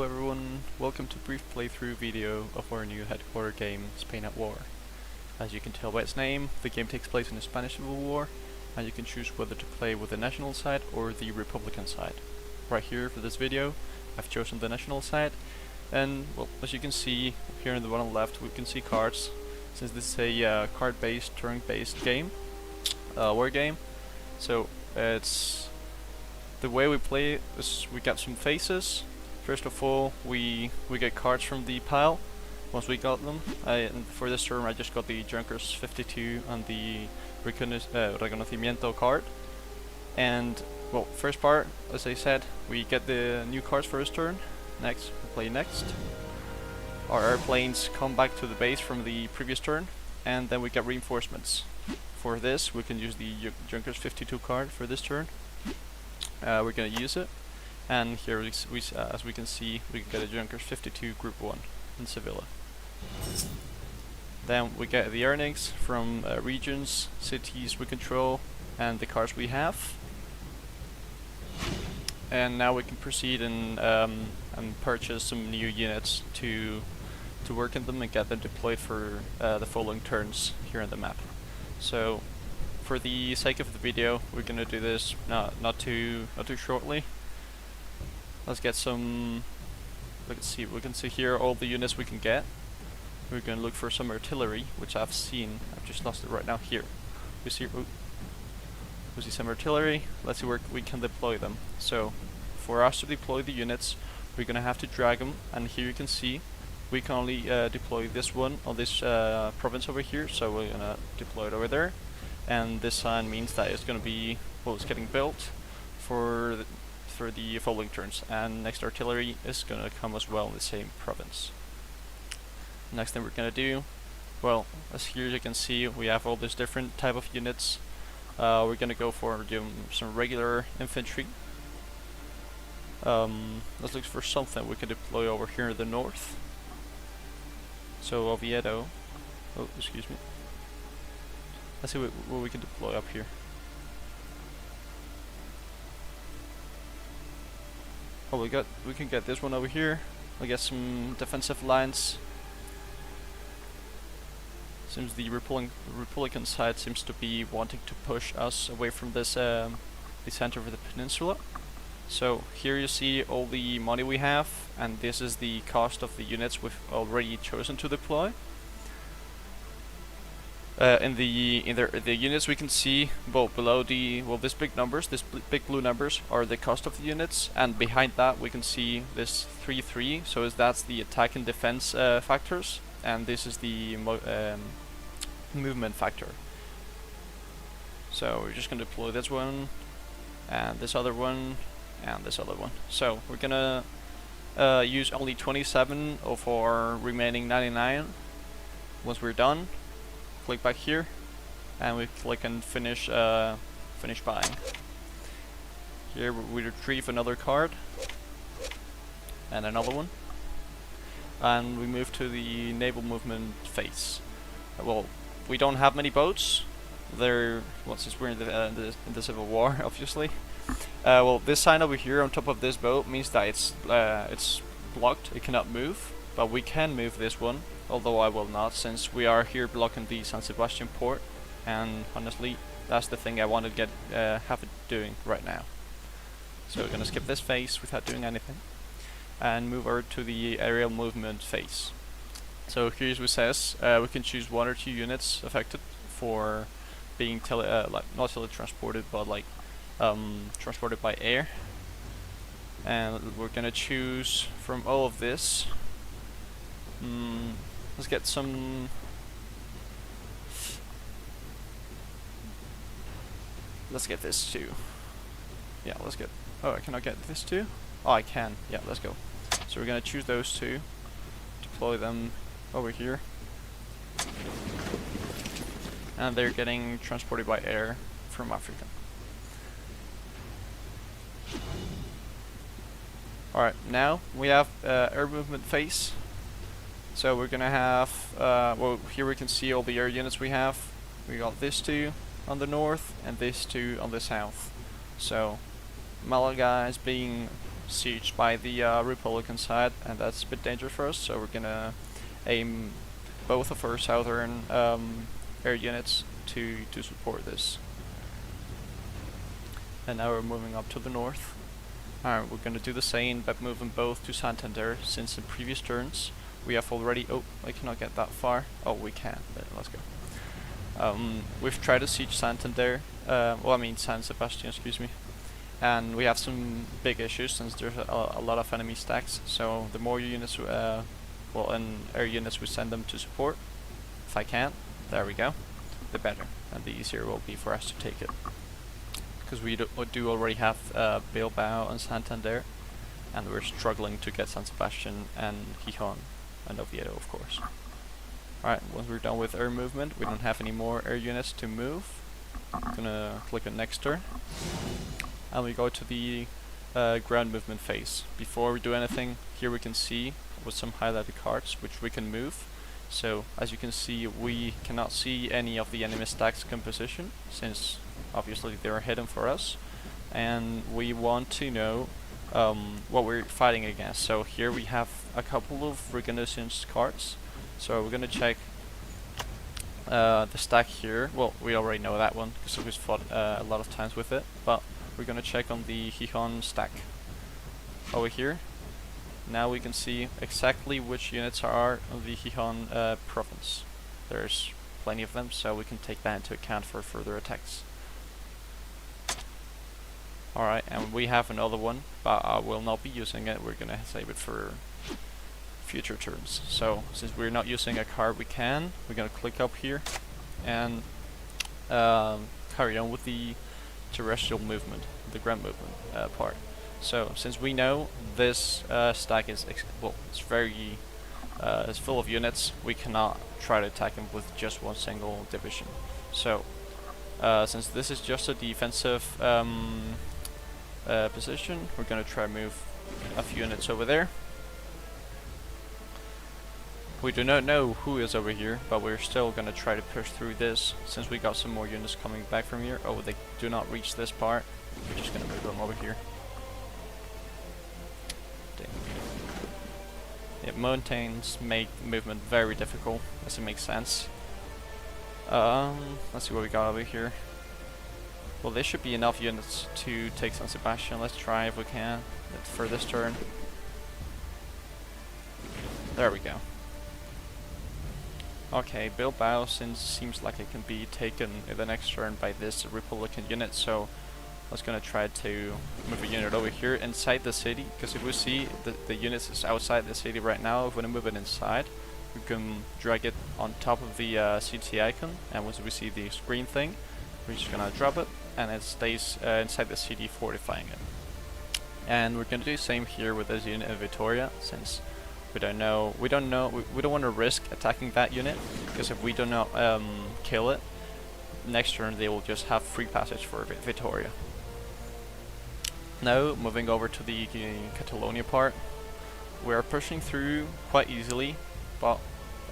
everyone, welcome to a brief playthrough video of our new headquarter game, Spain at War. As you can tell by its name, the game takes place in the Spanish Civil War, and you can choose whether to play with the National side or the Republican side. Right here for this video, I've chosen the National side, and well, as you can see here in the bottom left, we can see cards. Since this is a card-based, turn-based game, war game, so it's the way we play it is we got some phases. First of all, we get cards from the pile. Once we got them, and for this turn I just got the Junkers 52 and the Reconocimiento card. And well, first part, as I said, we get the new cards for this turn. Next, we play next. Our airplanes come back to the base from the previous turn, and then we get reinforcements. For this, we can use the Junkers 52 card for this turn. We're gonna use it, and here as we can see, we can get a Junkers 52 Group 1 in Sevilla. Then we get the earnings from regions, cities we control, and the cards we have. And now we can proceed and purchase some new units to work in them and get them deployed for the following turns here on the map. So, for the sake of the video, we're gonna do this not too shortly. Let's get some. Let's see. We can see here all the units we can get. We're gonna look for some artillery, which I've seen. I've just lost it right now. Here, we see. We see some artillery. Let's see where we can deploy them. So, for us to deploy the units, we're gonna have to drag them. And here you can see, we can only deploy this one on this province over here. So we're gonna deploy it over there. And this sign means that it's going to be, well, it's getting built for the following turns, and next artillery is going to come as well in the same province. Next thing we're going to do, well, as here you can see, we have all these different type of units. We're going to go for some regular infantry. Let's look for something we can deploy over here in the north. So Oviedo, oh, excuse me. Let's see what we can deploy up here. Oh, we can get this one over here. We'll get some defensive lines. Seems the Republican side seems to be wanting to push us away from this the center of the peninsula. So here you see all the money we have, and this is the cost of the units we've already chosen to deploy. In the units we can see, well, below these big numbers, big blue numbers are the cost of the units, and behind that we can see this 3-3. So that's the attack and defense factors, and this is the movement factor. So we're just gonna deploy this one, and this other one, and this other one. So we're gonna use only 27 of our remaining 99. Once we're done, click back here, and we click and finish buying. Here we retrieve another card and another one, and we move to the naval movement phase. Well, we don't have many boats. Since we're in the Civil War, obviously. Well, this sign over here on top of this boat means that it's blocked. It cannot move, but we can move this one. Although I will not, since we are here blocking the San Sebastian port, and honestly, that's the thing I want to have it doing right now. So we're gonna skip this phase without doing anything, and move over to the aerial movement phase. So here's what it says, we can choose 1 or 2 units affected for being not teletransported, but like transported by air. And we're gonna choose from all of this. Let's get some. Let's get this too. Yeah, let's get. Oh, I cannot get this too? Oh, I can. Yeah, let's go. So we're gonna choose those two, deploy them over here, and they're getting transported by air from Africa. Alright, now we have air movement phase. So we're gonna have, well, here we can see all the air units we have. We got this two on the north and this two on the south. So Malaga is being sieged by the Republican side, and that's a bit dangerous for us. So we're gonna aim both of our southern air units to support this. And now we're moving up to the north. Alright, we're gonna do the same, but moving both to Santander, since in previous turns we have already... Oh, I cannot get that far. Oh, we can, but let's go. We've tried to siege Santander, well, I mean San Sebastian, excuse me. And we have some big issues since there's a lot of enemy stacks, so the more units, well, and air units we send them to support, if I can, there we go, the better, and the easier it will be for us to take it. Because we do already have Bilbao and Santander, and we're struggling to get San Sebastian and Gijón and Oviedo, of course. Alright, once we're done with air movement, we don't have any more air units to move. I'm gonna click on next turn, and we go to the ground movement phase. Before we do anything, here we can see with some highlighted cards which we can move. So as you can see, we cannot see any of the enemy stacks composition, since obviously they are hidden for us, and we want to know what we're fighting against. So here we have a couple of reconnaissance cards, so we're gonna check the stack here. Well, we already know that one because we've fought a lot of times with it, but we're gonna check on the Gijón stack over here. Now we can see exactly which units are on the Gijón province. There's plenty of them, so we can take that into account for further attacks. Alright, and we have another one, but I will not be using it. We're gonna save it for future turns. So since we're not using a card, we're gonna click up here and carry on with the terrestrial movement, the ground movement part. So since we know this stack is it's very it's full of units, we cannot try to attack them with just one single division. So since this is just a defensive position, we're gonna try to move a few units over there. We do not know who is over here, but we're still gonna try to push through this since we got some more units coming back from here. Oh, they do not reach this part. We're just gonna move them over here. Dang. Yeah, mountains make movement very difficult, as it makes sense. Let's see what we got over here. Well, there should be enough units to take San Sebastian. Let's try if we can for this turn. There we go. Okay, Bilbao seems like it can be taken in the next turn by this Republican unit, so I was gonna try to move a unit over here inside the city, because if we see the units is outside the city right now, if we move it inside, we can drag it on top of the CT icon, and once we see the screen thing, we're just gonna drop it, and it stays inside the city, fortifying it. And we're gonna do the same here with this unit in Vitoria, since we don't want to risk attacking that unit, because if we do not kill it, next turn they will just have free passage for Vitoria. Now, moving over to the Catalonia part, we are pushing through quite easily, but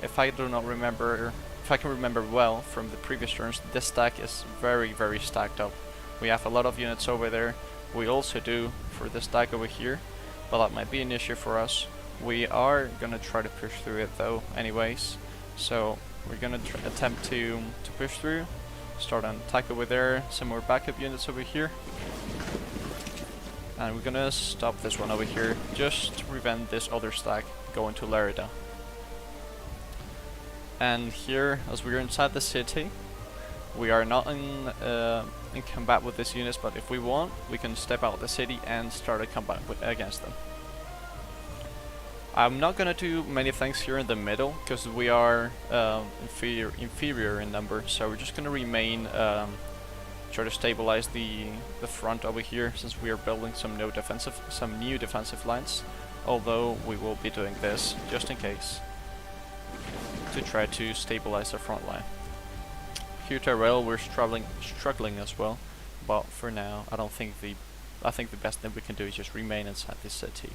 if I can remember well from the previous turns, this stack is very stacked up. We have a lot of units over there. We also do for this stack over here, but that might be an issue for us. We are gonna try to push through it though anyways, so we're gonna attempt to push through, start an attack over there, some more backup units over here, and we're gonna stop this one over here just to prevent this other stack going to Lerida. And here, as we're inside the city, we are not in combat with these units, but if we want, we can step out of the city and start a combat against them. I'm not gonna do many things here in the middle, because we are inferior in number, so we're just gonna remain, try to stabilize the front over here, since we are building some new defensive lines, although we will be doing this just in case, to try to stabilize the front line. Here to rail, we're struggling as well, but for now, I think the best thing we can do is just remain inside the city.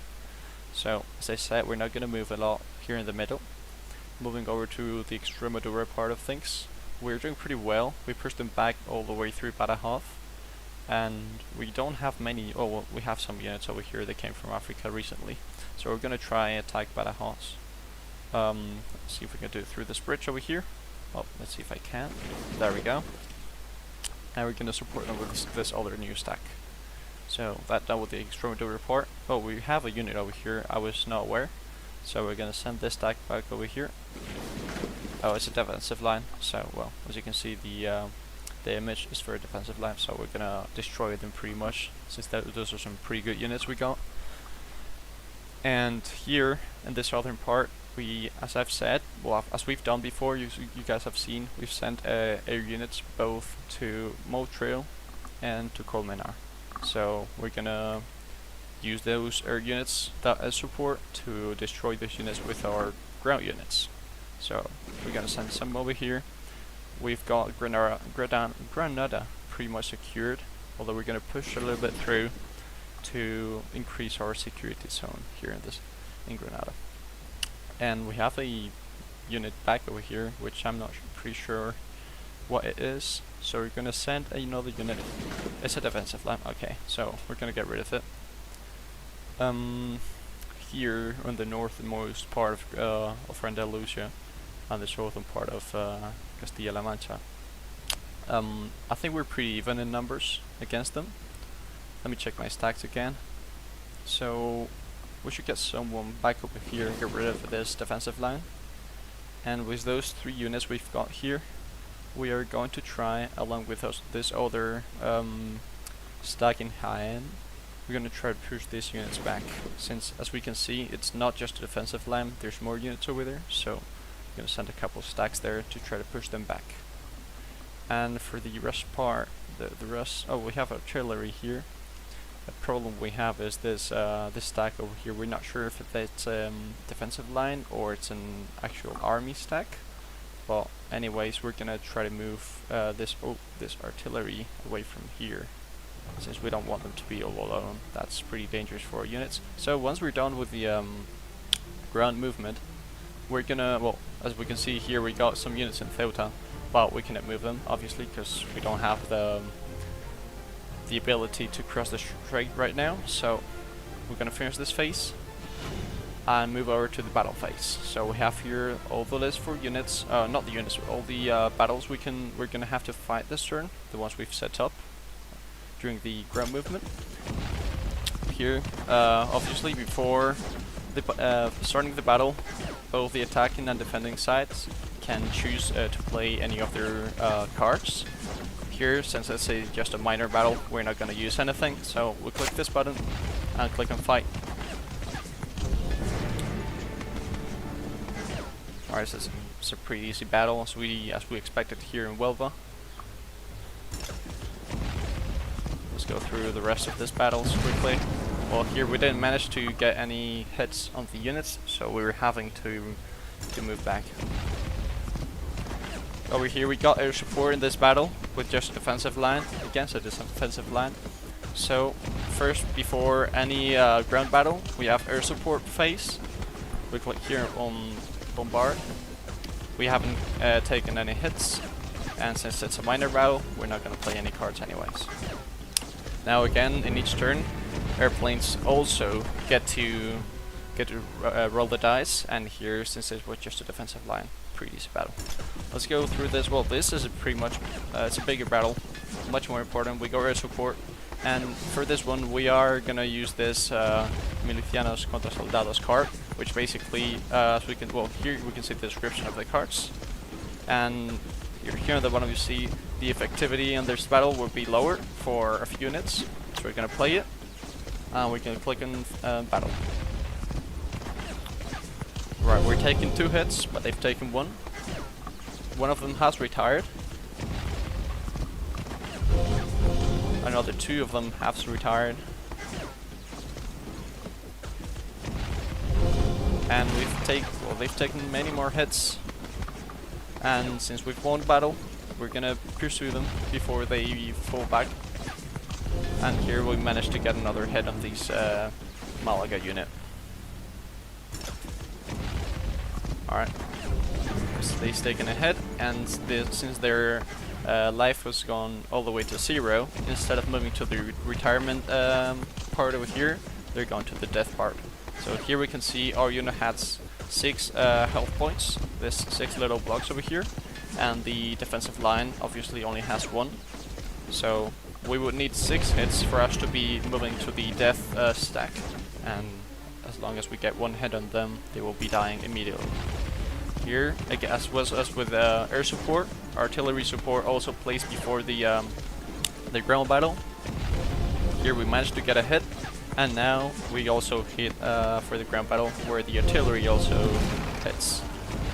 So, as I said, we're not going to move a lot here in the middle. Moving over to the Extremadura part of things, we're doing pretty well. We pushed them back all the way through Badajoz, and we don't have many. Oh, well, we have some units over here that came from Africa recently, so we're gonna try attack Badajoz. Let's see if we can do it through this bridge over here. Oh, let's see if I can. There we go. And we're gonna support them with this other new stack. So that dealt with the extremity report. Oh, we have a unit over here. I was not aware. So we're gonna send this stack back over here. Oh, it's a defensive line. So, well, as you can see, the image is for a defensive line. So we're gonna destroy them pretty much, since those are some pretty good units we got. And here in this southern part, we, as I've said, well, as we've done before, you guys have seen, we've sent air units both to Motril and to Colmenar. So we're gonna use those air units as support to destroy those units with our ground units. So we're gonna send some over here. We've got Granada pretty much secured, although we're gonna push a little bit through to increase our security zone here in Granada. And we have a unit back over here, which I'm not pretty sure what it is. So we're gonna send another unit. It's a defensive line. Okay, so we're gonna get rid of it. Here on the northernmost part of Andalusia and the southern part of Castilla-La Mancha, I think we're pretty even in numbers against them. Let me check my stacks again. So we should get someone back over here and get rid of this defensive line. And with those 3 units we've got here, we are going to try, along with this other stack in Jaén, we're going to try to push these units back. Since, as we can see, it's not just a defensive line, there's more units over there, so I'm going to send a couple stacks there to try to push them back. And for the rest part, the rest, oh, we have artillery here. The problem we have is this this stack over here. We're not sure if it's defensive line or it's an actual army stack. Well, anyways, we're gonna try to move this artillery away from here, since we don't want them to be all alone. That's pretty dangerous for our units. So once we're done with the ground movement, we're gonna, well, as we can see here, we got some units in Ceuta, but we cannot move them, obviously, because we don't have the ability to cross the strait right now. So we're gonna finish this phase and move over to the battle phase. So we have here all the list for units, not the units, all the battles we're gonna have to fight this turn, the ones we've set up during the ground movement. Here, obviously, before the starting the battle, both the attacking and defending sides can choose to play any of their cards. Here, since it's just a minor battle, we're not going to use anything, so we'll click this button and click on fight. Alright, so it's a pretty easy battle, as we expected here in Huelva. Let's go through the rest of this battles quickly. Well, here we didn't manage to get any hits on the units, so we were having to move back. Over here we got air support in this battle with just a defensive line against a defensive line. So first, before any ground battle, we have air support phase. We click here on bombard. We haven't taken any hits, and since it's a minor battle, we're not going to play any cards anyways. Now again, in each turn, airplanes also get to roll the dice, and here, since it was just a defensive line, pretty easy battle. Let's go through this. Well, this is a pretty much, it's a bigger battle, much more important. We go air support, and for this one we are gonna use this Milicianos contra Soldados card, which basically, as we can, well, here we can see the description of the cards, and here on the bottom you see the effectivity in this battle will be lower for a few units, so we're gonna play it, and we can click on battle. Right, we're taking 2 hits, but they've taken 1. One of them has retired. Another 2 of them have retired. And they've taken many more hits. And since we've won battle, we're gonna pursue them before they fall back. And here we managed to get another hit on this Malaga unit. Alright, so they've taken a hit, and since their life was gone all the way to 0. Instead of moving to the retirement part over here, they're going to the death part. So here we can see our unit has 6 health points, this 6 little blocks over here, and the defensive line obviously only has 1. So we would need 6 hits for us to be moving to the death stack, and as long as we get 1 hit on them, they will be dying immediately. Here, as was us with air support, artillery support also placed before the ground battle. Here we managed to get a hit, and now we also hit for the ground battle where the artillery also hits.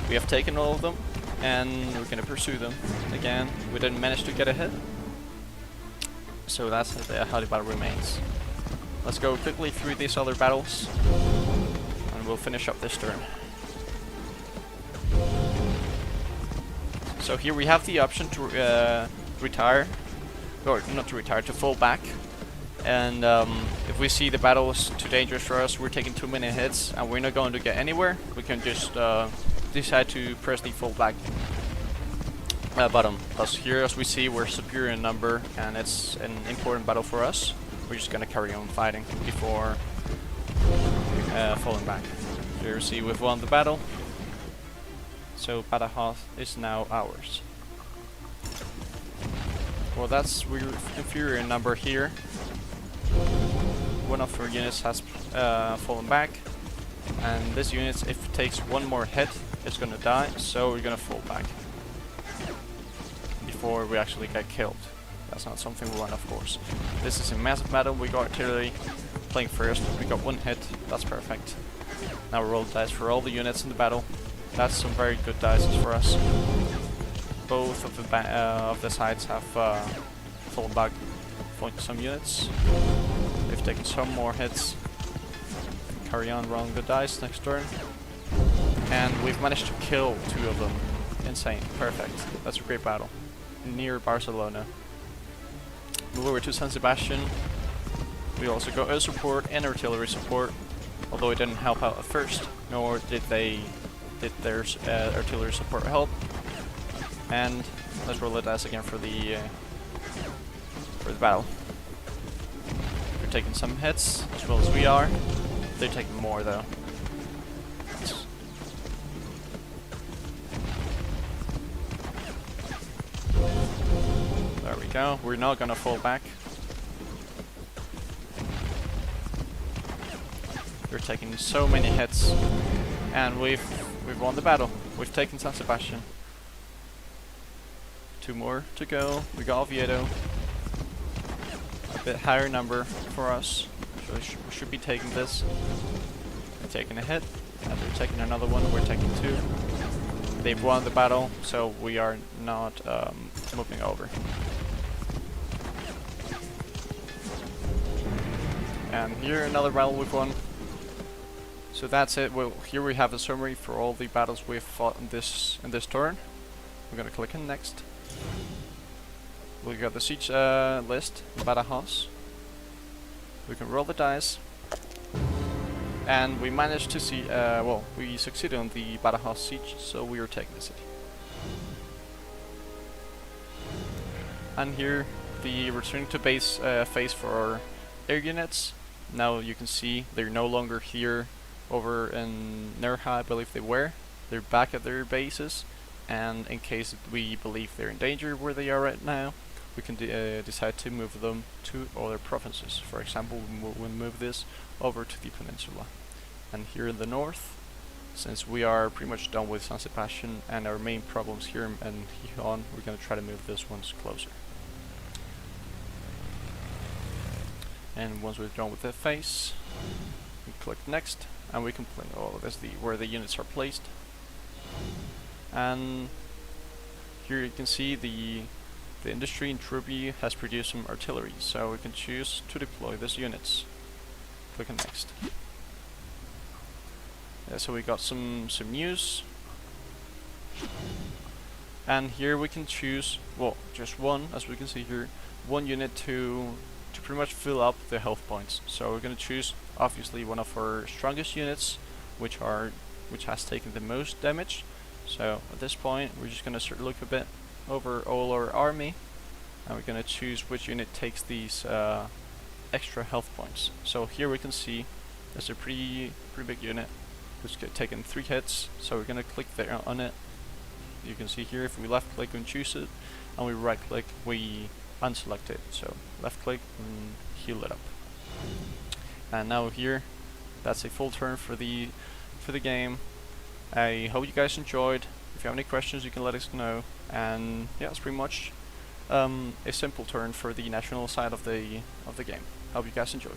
We have taken all of them, and we're gonna pursue them. Again, we didn't manage to get a hit, so that's how the battle remains. Let's go quickly through these other battles, and we'll finish up this turn. So here we have the option to retire, or not to retire, to fall back. And if we see the battle is too dangerous for us, we're taking too many hits, and we're not going to get anywhere, we can just decide to press the fall back button. Because here, as we see, we're superior in number, and it's an important battle for us. We're just gonna carry on fighting before falling back. Here you see we've won the battle. So Badajoz is now ours. Well, we're inferior in number here. One of our units has fallen back, and this unit, if it takes 1 more hit, it's gonna die. So we're gonna fall back before we actually get killed. That's not something we want, of course. This is a massive battle. We got artillery playing first. We got 1 hit. That's perfect. Now we roll the dice for all the units in the battle. That's some very good dice for us. Both of the sides have fallen back for some units. They've taken some more hits. Carry on rolling the dice next turn. And we've managed to kill 2 of them. Insane. Perfect. That's a great battle. Near Barcelona. Move over to San Sebastian. We also got air support and artillery support, although it didn't help out at first, nor did their artillery support help. And let's roll the dice again for the battle. They're taking some hits as well as we are. They're taking more though. There we go. We're not gonna fall back. We're taking so many hits, and we've won the battle. We've taken San Sebastian. 2 more to go. We got Oviedo. A bit higher number for us. So we should be taking this. We're taking a hit, and they're taking another one. We're taking 2. They've won the battle, so we are not moving over. And here another battle we've won. So that's it. Well, here we have a summary for all the battles we've fought in this turn. We're gonna click in next. We got the siege list, Badajoz. We can roll the dice, and we managed to see. Well, we succeeded on the Badajoz siege, so we are taking the city. And here, the returning to base phase for our air units. Now you can see they're no longer here over in Nerja, I believe they were. They're back at their bases, and in case we believe they're in danger where they are right now, we can decide to move them to other provinces. For example, we'll move this over to the peninsula. And here in the north, since we are pretty much done with San Sebastian and our main problems here and Gijón, we're going to try to move this ones closer. And once we're done with the phase, we click next, and we can play. Oh, that's where the units are placed. And here you can see the industry in Truby has produced some artillery, so we can choose to deploy these units. Click on next. Yeah, so we got some news, and here we can choose, well, just one, as we can see here, 1 unit to pretty much fill up the health points. So we're going to choose obviously one of our strongest units, which has taken the most damage. So at this point we're just going to look a bit over all our army, and we're gonna choose which unit takes these extra health points. So here we can see there's a pretty big unit who's taken 3 hits, so we're gonna click there on it. You can see here if we left click and choose it, and we right click we unselect it. So left click and heal it up. And now here, that's a full turn for the game. I hope you guys enjoyed. If you have any questions, you can let us know. And yeah, it's pretty much a simple turn for the national side of the game. Hope you guys enjoyed.